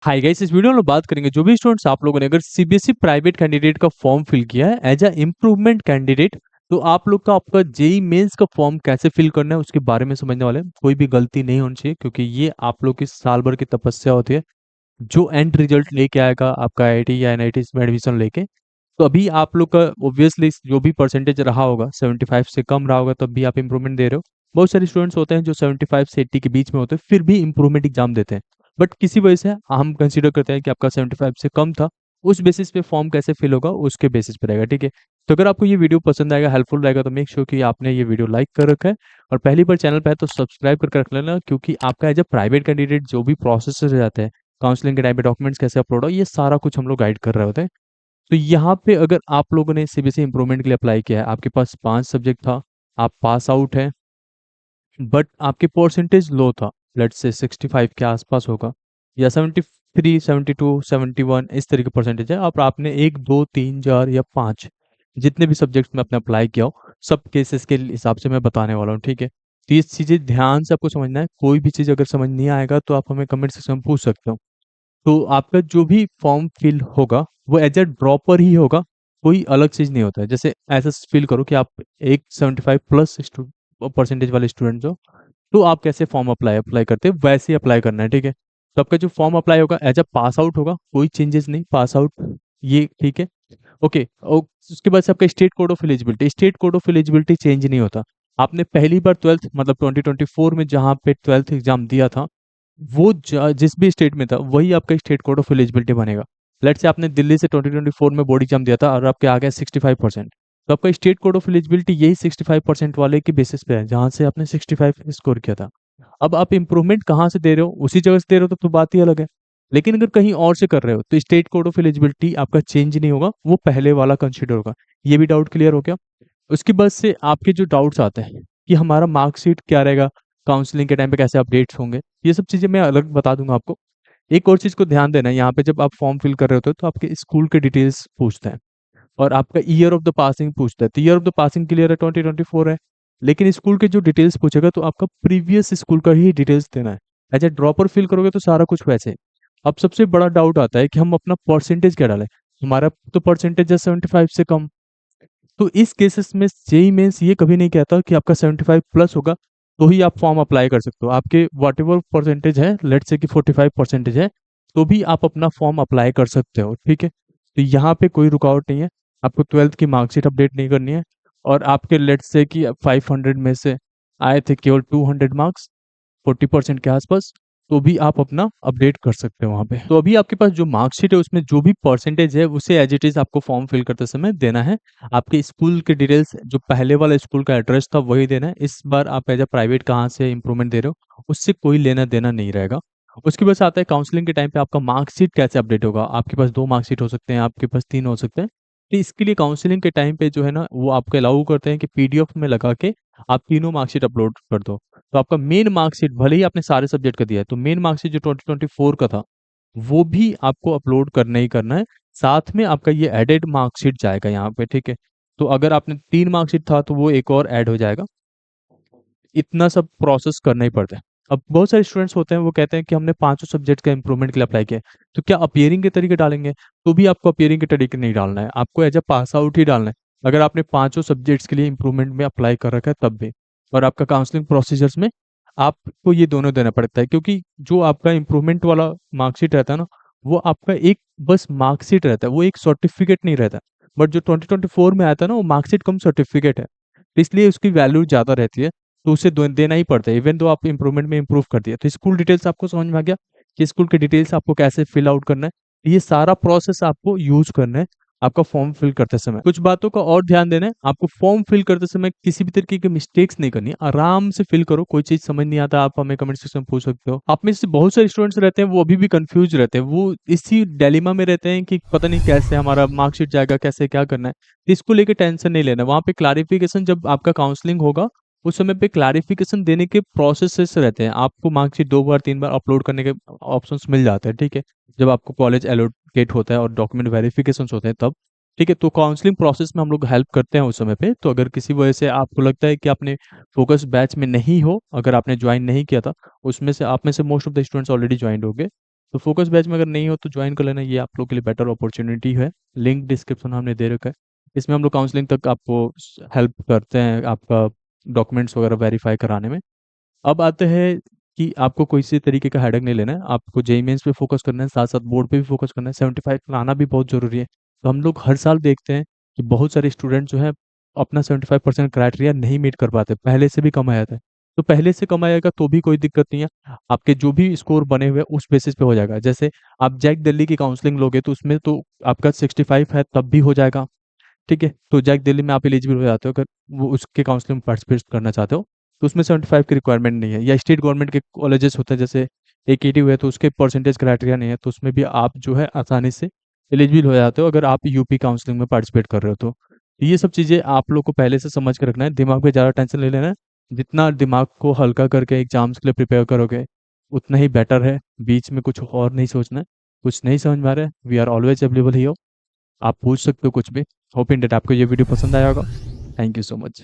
Hi guys, इस video में बात करेंगे जो भी स्टूडेंट्स आप लोगों ने अगर सीबीएसई प्राइवेट कैंडिडेट का फॉर्म फिल किया है एज अ इम्प्रूवमेंट कैंडिडेट, तो आप लोग का आपका जेई मेंस का फॉर्म कैसे फिल करना है उसके बारे में समझने वाले हैं। कोई भी गलती नहीं होनी चाहिए क्योंकि ये आप लोग की साल भर की तपस्या होती है जो एंड रिजल्ट लेके आएगा आपका आईआईटी या एनआईटी में एडमिशन लेके। तो अभी आप लोग का ऑब्वियसली जो भी परसेंटेज रहा होगा 75 से कम रहा होगा तब भी आप इंप्रूवमेंट दे रहे हो। बहुत सारे स्टूडेंट्स होते हैं जो 75 से 80 के बीच में होते हैं फिर भी इंप्रूवमेंट एग्जाम देते हैं, बट किसी वजह से हम कंसीडर करते हैं कि आपका 75 से कम था। उस बेसिस पे फॉर्म कैसे फिल होगा उसके बेसिस पे रहेगा, ठीक है। तो अगर आपको ये वीडियो पसंद आएगा, हेल्पफुल रहेगा, तो मेक श्योर कि आपने ये वीडियो लाइक कर रखा है और पहली बार चैनल पे है तो सब्सक्राइब करके रख लेना, क्योंकि आपका एज अ प्राइवेट कैंडिडेट जो भी प्रोसेस रहते हैं, काउंसलिंग के टाइम पे डॉक्यूमेंट्स कैसे अपलोड हो, ये सारा कुछ हम लोग गाइड कर रहे होते हैं। तो यहाँ पे अगर आप लोगों ने सीबीएसई इंप्रूवमेंट के लिए अप्लाई किया है, आपके पास 5 सब्जेक्ट था, आप पास आउट है, बट आपके परसेंटेज लो था, लेट्स से 65 के आसपास होगा या 73, 72, 71 इस तरह के परसेंटेज है। अब आपने 1, 2, 3, 4 या 5 जितने भी सब्जेक्ट्स में आपने अप्लाई किया हो, सब केसेस के हिसाब से मैं बताने वाला हूँ, ठीक है। तो ये चीज़ें ध्यान से आपको समझना है। कोई भी चीज़ अगर समझ नहीं आएगा तो आप हमें कमेंट सेक्शन में पूछ सकते हो। तो आपका जो भी फॉर्म फिल होगा वो एज अ ड्रॉपर ही होगा, कोई अलग चीज नहीं होता है। जैसे ऐसा फील करो कि आप एक 75 प्लस परसेंटेज वाले स्टूडेंट हो, तो आप कैसे फॉर्म अप्लाई अप्लाई करते हैं वैसे ही अप्लाई करना है, ठीक है। तो आपका जो फॉर्म अप्लाई होगा एज अ पास आउट होगा, कोई चेंजेस नहीं, पास आउट, ये ठीक है। ओके, और उसके बाद से आपका state code of eligibility change नहीं होता। आपने पहली बार ट्वेल्थ मतलब 2024 में जहाँ पे ट्वेल्थ एग्जाम दिया था, वो जिस भी स्टेट में था वही आपका स्टेट कोड ऑफ एलिजिबिलिटी बनेगा। लेट से आपने दिल्ली से 2024 में बोर्ड एग्जाम दिया था और आपके आ गया 65%, तो आपका स्टेट कोड ऑफ एलिजिबिलिटी यही 65% वाले के बेसिस पे है जहां से आपने 65 स्कोर किया था। अब आप इंप्रूवमेंट कहाँ से दे रहे हो, उसी जगह से दे रहे हो तो बात ही अलग है। लेकिन अगर कहीं और से कर रहे हो तो स्टेट कोड ऑफ एलिजिबिलिटी आपका चेंज नहीं होगा, वो पहले वाला कंसिडर होगा। ये भी डाउट क्लियर हो गया। उसके बाद से आपके जो डाउट्स आते हैं कि हमारा मार्कशीट क्या रहेगा, काउंसलिंग के टाइम पे कैसे अपडेट्स होंगे, ये सब चीज़ें मैं अलग बता दूंगा आपको। एक और चीज़ को ध्यान देना है, यहाँ पे जब आप फॉर्म फिल कर रहे होते हो तो आपके स्कूल के डिटेल्स पूछते हैं और आपका ईयर ऑफ द पासिंग पूछता है। तो year of the passing clear है, 2024 है, लेकिन स्कूल के जो डिटेल्स पूछेगा तो आपका प्रीवियस स्कूल का ही डिटेल्स देना है। एज ए ड्रॉपर फिल करोगे तो सारा कुछ वैसे। अब सबसे बड़ा डाउट आता है कि हम अपना परसेंटेज क्या डालें। हमारा तो परसेंटेज है 75 से कम, तो इस केसेस में जेई मेंस ये कभी नहीं कहता कि आपका 75 प्लस होगा तो ही आप फॉर्म अप्लाई कर सकते हो। आपके वॉट एवर परसेंटेज है, लेट से कि 45 परसेंटेज है, तो भी आप अपना फॉर्म अप्लाई कर सकते हो, ठीक है। तो यहाँ पे कोई रुकावट नहीं है। आपको ट्वेल्थ की मार्कशीट अपडेट नहीं करनी है, और आपके लेट से कि 500 में से आए थे केवल 200 मार्क्स, 40% के आसपास, तो भी आप अपना अपडेट कर सकते हो वहाँ पे। तो अभी आपके पास जो मार्कशीट है उसमें जो भी परसेंटेज है उसे एज इट इज आपको फॉर्म फिल करते समय देना है। आपके स्कूल के डिटेल्स, जो पहले वाला स्कूल का एड्रेस था वही देना है। इस बार आप एज अ प्राइवेट कहाँ से इंप्रूवमेंट दे रहे हो उससे कोई लेना देना नहीं रहेगा। उसके बाद से आता है काउंसलिंग के टाइम पे आपका मार्कशीट कैसे अपडेट होगा। आपके पास 2 मार्कशीट हो सकते हैं, आपके पास 3 हो सकते हैं। तो इसके लिए काउंसलिंग के टाइम पे जो है ना वो आपको अलाउ करते हैं कि पीडीएफ में लगा के आप तीनों मार्कशीट अपलोड कर दो। तो आपका मेन मार्कशीट, भले ही आपने सारे सब्जेक्ट का दिया है, तो मेन मार्कशीट जो 2024 का था वो भी आपको अपलोड करना ही करना है। साथ में आपका ये एडेड मार्कशीट जाएगा यहाँ पे, ठीक है। तो अगर आपने 3 मार्कशीट था तो वो एक और ऐड हो जाएगा। इतना सब प्रोसेस करना ही पड़ता है। अब बहुत सारे स्टूडेंट्स होते हैं वो कहते हैं कि हमने 5 सब्जेक्ट का इंप्रूवमेंट के लिए अप्लाई किया है, तो क्या अपियरिंग के तरीके डालेंगे। तो भी आपको अपियरिंग के तरीके नहीं डालना है, आपको एज अ पास आउट ही डालना है। अगर आपने 5 सब्जेक्ट्स के लिए इंप्रूवमेंट में अप्लाई कर रखा है तब भी। और आपका काउंसलिंग प्रोसीजर्स में आपको ये दोनों देना पड़ता है, क्योंकि जो आपका इंप्रूवमेंट वाला मार्कशीट रहता है ना, वो आपका एक बस मार्कशीट रहता है, वो एक सर्टिफिकेट नहीं रहता। बट जो 2024 में आया था ना वो मार्कशीट कम सर्टिफिकेट है, तो इसलिए उसकी वैल्यू ज़्यादा रहती है। तो उसे देना ही पड़ता है, इवन दो आप इंप्रूवमेंट में इंप्रूव कर दिया। तो स्कूल डिटेल्स आपको समझ में आ गया कि स्कूल के डिटेल्स आपको कैसे फिल आउट करना है। ये सारा प्रोसेस आपको यूज करना है आपका फॉर्म फिल करते समय। कुछ बातों का और ध्यान देना है, आपको फॉर्म फिल करते समय किसी भी तरीके की मिस्टेक्स नहीं करनी है, आराम से फिल करो। कोई चीज समझ नहीं आता आप हमें कमेंट सेक्शन में पूछ सकते हो। आप में से बहुत सारे स्टूडेंट्स रहते हैं वो अभी भी कंफ्यूज रहते हैं, वो इसी डिलेमा में रहते हैं कि पता नहीं कैसे हमारा मार्कशीट जाएगा, कैसे क्या करना है। तो इसको लेके टेंशन नहीं लेना, वहाँ पे क्लैरिफिकेशन जब आपका काउंसलिंग होगा उस समय पे क्लैरिफिकेशन देने के प्रोसेसेस रहते हैं। आपको मार्कशीट 2 बार 3 बार अपलोड करने के ऑप्शंस मिल जाते हैं, ठीक है, जब आपको कॉलेज एलोकेट होता है और डॉक्यूमेंट वेरिफिकेशन होते हैं तब, ठीक है। तो काउंसलिंग प्रोसेस में हम लोग हेल्प करते हैं उस समय पे। तो अगर किसी वजह से आपको लगता है कि आपने फोकस बैच में नहीं हो, अगर आपने ज्वाइन नहीं किया था, उसमें से आप में से most of the students already join हो गए, तो फोकस बैच में अगर नहीं हो तो ज्वाइन कर लेना, ये आप लोग के लिए बेटर अपॉर्चुनिटी है। लिंक डिस्क्रिप्शन हमने दे रखा है। इसमें हम लोग काउंसलिंग तक आपको हेल्प करते हैं आपका डॉक्यूमेंट्स वगैरह वेरीफाई कराने में। अब आते हैं कि आपको कोई सी तरीके का हेडेक नहीं लेना है, आपको जेई मेंस पे फोकस करना है, साथ साथ बोर्ड पे भी फोकस करना है। 75 लाना भी बहुत जरूरी है। तो हम लोग हर साल देखते हैं कि बहुत सारे स्टूडेंट जो है अपना 75% क्राइटेरिया नहीं मीट कर पाते, पहले से भी कम आया था। तो पहले से कम आएगा तो भी कोई दिक्कत नहीं है, आपके जो भी स्कोर बने हुए हैं उस बेसिस पे हो जाएगा। जैसे आप जैक दिल्ली की काउंसलिंग लोगे तो उसमें तो आपका 65 है तब भी हो जाएगा। ठीक है, तो जैक दिल्ली में आप एलिजिबल हो जाते हो अगर वो उसके काउंसलिंग में पार्टिसिपेट करना चाहते हो। तो उसमें 75 की रिक्वायरमेंट नहीं है। या स्टेट गवर्नमेंट के कॉलेजेस होते हैं जैसे AKT हुए तो उसके परसेंटेज क्राइटेरिया नहीं है, तो उसमें भी आप जो है आसानी से एलिजिबल हो जाते हो अगर आप यूपी काउंसलिंग में पार्टिसिपेट कर रहे हो तो। ये सब चीज़ें आप लोग को पहले से समझ के रखना है, दिमाग पे ज़्यादा टेंशन नहीं लेना है। जितना दिमाग को हल्का करके एग्जाम्स के लिए प्रिपेयर करोगे उतना ही बेटर है। बीच में कुछ और नहीं सोचना है। कुछ नहीं समझ में आ रहा है, we are always available here, आप पूछ सकते हो कुछ भी। होप इन डेट आपको ये वीडियो पसंद आया होगा। Thank you so much.